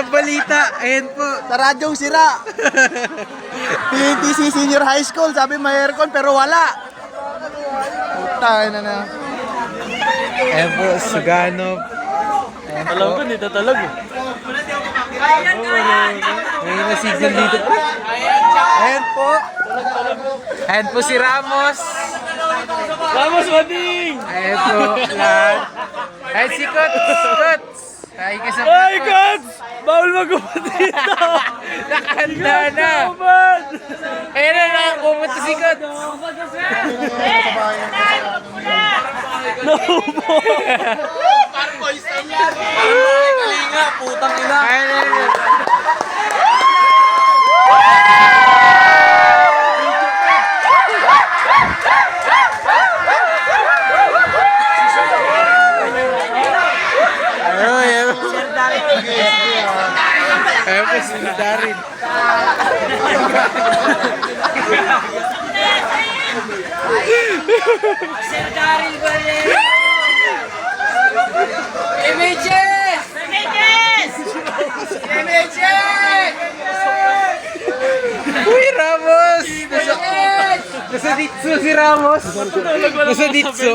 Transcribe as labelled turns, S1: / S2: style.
S1: Balita. Ayan po.
S2: Sa radyong sira. PNTC Senior High School, sabi may aircon pero wala. Puta na.
S1: Ayan po, Suganop.
S3: Alam ko, hindi tatalag eh.
S1: May nasigil dito. Ayan po. Ayan po si Ramos.
S3: Ramos, Wading!
S1: Ayan po. Lahat. Ayan si Kots. Ay, kasama
S3: Ay, Kots! Bawal magubad dito!
S1: Nakahanda na. Ayan na, pumunta si Kots.
S3: Naupo!
S2: Kalinga, putang ina.
S1: Ayan. Ayan po si Darin.
S4: Sir Daryl Barrera! Images!
S1: Uy, Ramos! Nasa ditso si Ramos. Nasa ditso.